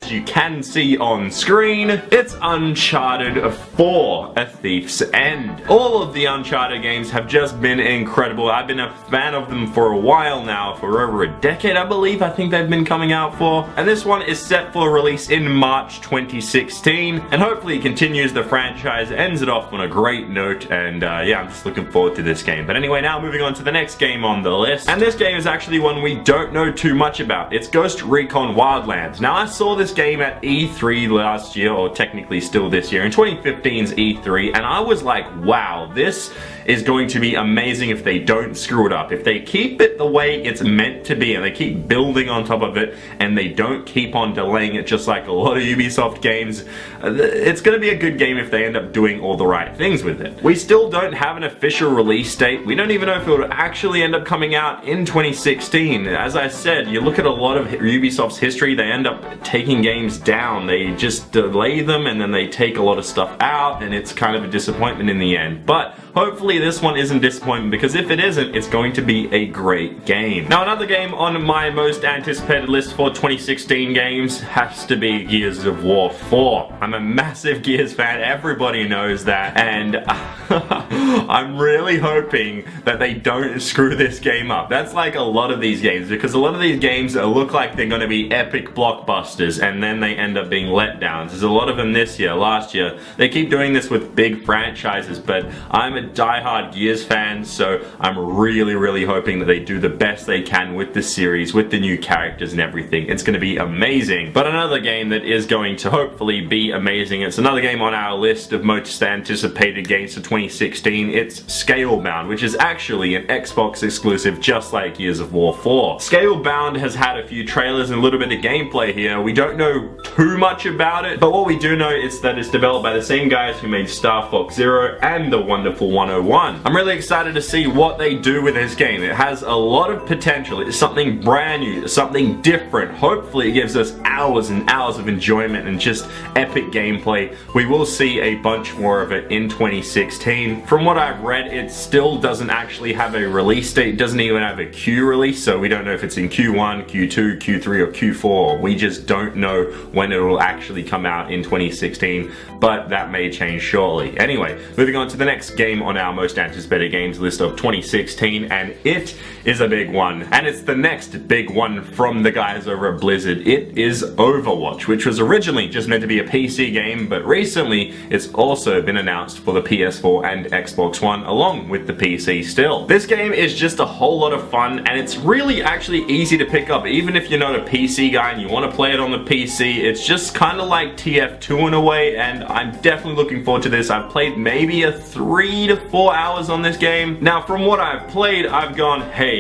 As you can see on screen, it's Uncharted 4, A Thief's End. All of the Uncharted games have just been incredible. I've been a fan of them for a while now, for over a decade I believe I think they've been coming out for. And this one is set for release in March 2016, and hopefully it continues the franchise, ends it off on a great note, and yeah, I'm just looking forward to this game. But anyway, now moving on to the next game on the list, and this game is actually one we don't know too much about. It's Ghost Recon Wildlands. Now I saw this game at E3 last year, or technically still this year, in 2015's E3, and I was like, wow, this is going to be amazing if they don't screw it up. If they keep it the way it's meant to be, and they keep building on top of it, and they don't keep on delaying it just like a lot of Ubisoft games, it's gonna be a good game if they end up doing all the right things with it. We still don't have an official release date. We don't even know if it will actually end up coming out in 2016. As I said, you look at a lot of Ubisoft's history, they end up taking games down. They just delay them and then they take a lot of stuff out, and it's kind of a disappointment in the end. But hopefully this one isn't disappointment, because if it isn't, it's going to be a great game. Now another game on my most anticipated list for 2016 games has to be Gears of War 4. I'm a massive Gears fan, everybody knows that, and I'm really hoping that they don't screw this game up. That's like a lot of these games, because a lot of these games look like they're going to be epic blockbusters, and then they end up being letdowns. There's a lot of them this year, last year. They keep doing this with big franchises, but I'm a die-hard Gears fan, so I'm really hoping that they do the best they can with the series, with the new characters and everything. It's going to be amazing. But another game that is going to hopefully be amazing, it's another game on our list of most anticipated games for 2016. It's Scalebound, which is actually an Xbox exclusive, just like Gears of War 4. Scalebound has had a few trailers and a little bit of gameplay here. We don't know too much about it, but what we do know is that it's developed by the same guys who made Star Fox Zero and The Wonderful 101. I'm really excited to see what they do with this game. It has a lot of potential. It's something brand new, something different. Hopefully it gives us hours and hours of enjoyment and just epic gameplay. We will see a bunch more of it in 2016. From what I've read, it still doesn't actually have a release date. It doesn't even have a Q release, so we don't know if it's in Q1, Q2, Q3, or Q4. We just don't know when it will actually come out in 2016, but that may change shortly. Anyway, moving on to the next game on our most anticipated games list of 2016, and it is a big one, and it's the next big one from the guys over at Blizzard. It is Overwatch, which was originally just meant to be a PC game, but recently it's also been announced for the PS4 and Xbox One, along with the PC still. This game is just a whole lot of fun, and it's really actually easy to pick up. Even if you're not a PC guy and you want to play it on the PC, it's just kind of like TF2 in a way, and I'm definitely looking forward to this. I've played maybe a 3 to 4 hours on this game. Now from what I've played, I've gone, hey,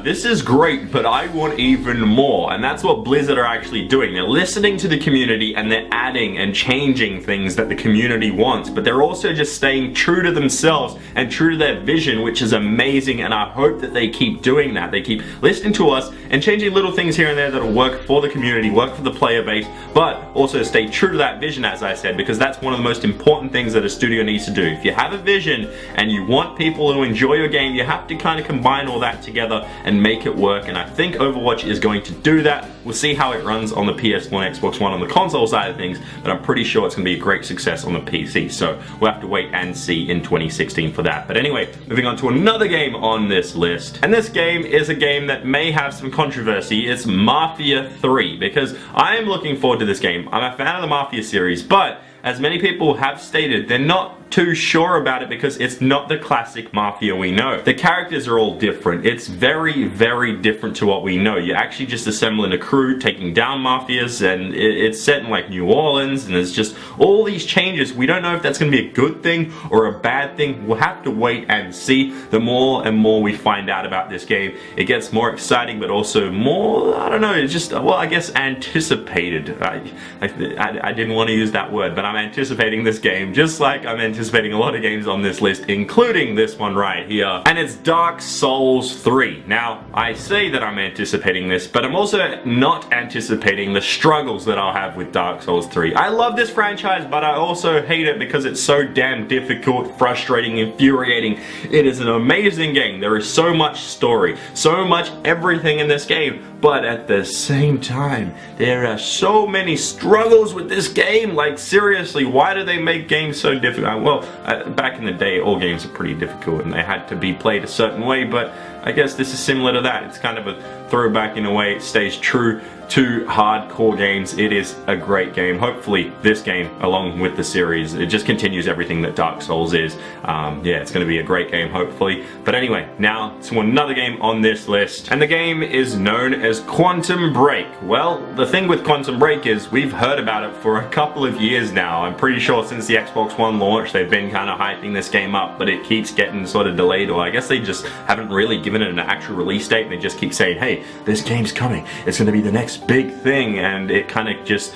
this is great, but I want even more. And that's what Blizzard are actually doing. They're listening to the community and they're adding and changing things that the community wants, but they're also just staying true to themselves and true to their vision, which is amazing, and I hope that they keep doing that. They keep listening to us and changing little things here and there that'll work for the community, work for the player base, but also stay true to that vision, as I said, because that's one of the most important things that a studio needs to do. If you have a vision and you want people to enjoy your game, you have to kind of combine all that together and make it work, and I think Overwatch is going to do that. We'll see how it runs on the PS4 and Xbox One on the console side of things, but I'm pretty sure it's going to be a great success on the PC, so we'll have to wait and see in 2016 for that. But anyway, moving on to another game on this list, and this game is a game that may have some controversy. It's Mafia 3, because I am looking forward to this game. I'm a fan of the Mafia series, but as many people have stated, they're not too sure about it because it's not the classic Mafia we know. The characters are all different. It's very different to what we know. You're actually just assembling a crew, taking down Mafias, and it's set in like New Orleans, and there's just all these changes. We don't know if that's going to be a good thing or a bad thing. We'll have to wait and see. The more and more we find out about this game, it gets more exciting, but also more, I don't know, it's just, well, I guess anticipated. I didn't want to use that word, but I'm anticipating this game just like I'm anticipating a lot of games on this list, including this one right here, and it's Dark Souls 3. Now, I say that I'm anticipating this, but I'm also not anticipating the struggles that I'll have with Dark Souls 3. I love this franchise, but I also hate it because it's so damn difficult, frustrating, infuriating. It is an amazing game. There is so much story, so much everything in this game, but at the same time, there are so many struggles with this game. Like, seriously, why do they make games so difficult? Well, back in the day, all games are pretty difficult and they had to be played a certain way, but I guess this is similar to that. It's kind of a throwback in a way. It stays true to hardcore games. It is a great game. Hopefully this game, along with the series, it just continues everything that Dark Souls is. Yeah, it's going to be a great game, hopefully. But anyway, now to another game on this list, and the game is known as Quantum Break. Well, the thing with Quantum Break is we've heard about it for a couple of years now. I'm pretty sure since the Xbox One launch they've been kind of hyping this game up, but it keeps getting sort of delayed, or I guess they just haven't really given it an actual release date, and they just keep saying, hey, this game's coming, it's going to be the next big thing, and it kind of just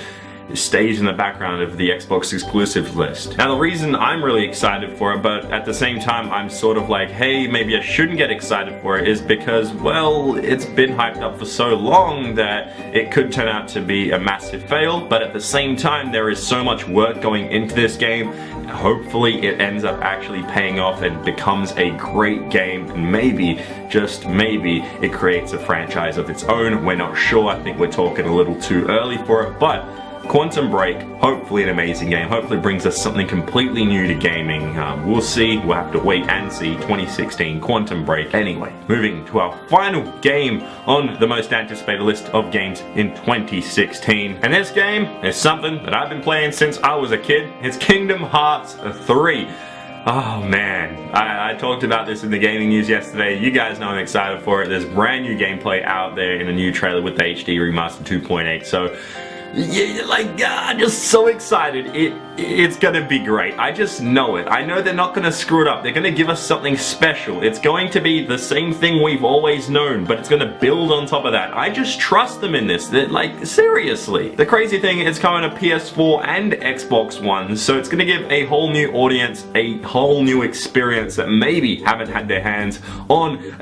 stays in the background of the Xbox exclusive list. Now, the reason I'm really excited for it, but at the same time I'm sort of like, hey, maybe I shouldn't get excited for it, is because, well, it's been hyped up for so long that it could turn out to be a massive fail, but at the same time there is so much work going into this game. Hopefully it ends up actually paying off and becomes a great game, and maybe, just maybe, it creates a franchise of its own. We're not sure. I think we're talking a little too early for it, but Quantum Break, hopefully an amazing game, hopefully brings us something completely new to gaming. We'll see, we'll have to wait and see. 2016 Quantum Break. Anyway, moving to our final game on the most anticipated list of games in 2016. And this game is something that I've been playing since I was a kid. It's Kingdom Hearts 3. Oh man, I talked about this in the gaming news yesterday. You guys know I'm excited for it. There's brand new gameplay out there in a new trailer with the HD Remaster 2.8, so yeah, like, just so excited. It's gonna be great. I just know it. I know they're not gonna screw it up. They're gonna give us something special. It's going to be the same thing we've always known, but it's gonna build on top of that. I just trust them in this. They're, like, seriously. The crazy thing is coming to PS4 and Xbox One, so it's gonna give a whole new audience a whole new experience that maybe haven't had their hands on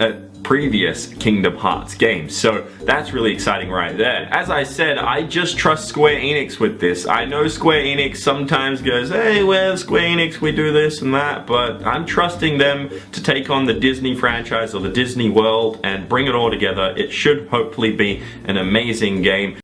previous Kingdom Hearts games. So that's really exciting right there. As I said, I just trust Square Enix with this. I know Square Enix sometimes goes, hey, well, Square Enix, we do this and that, but I'm trusting them to take on the Disney franchise or the Disney world and bring it all together. It should hopefully be an amazing game.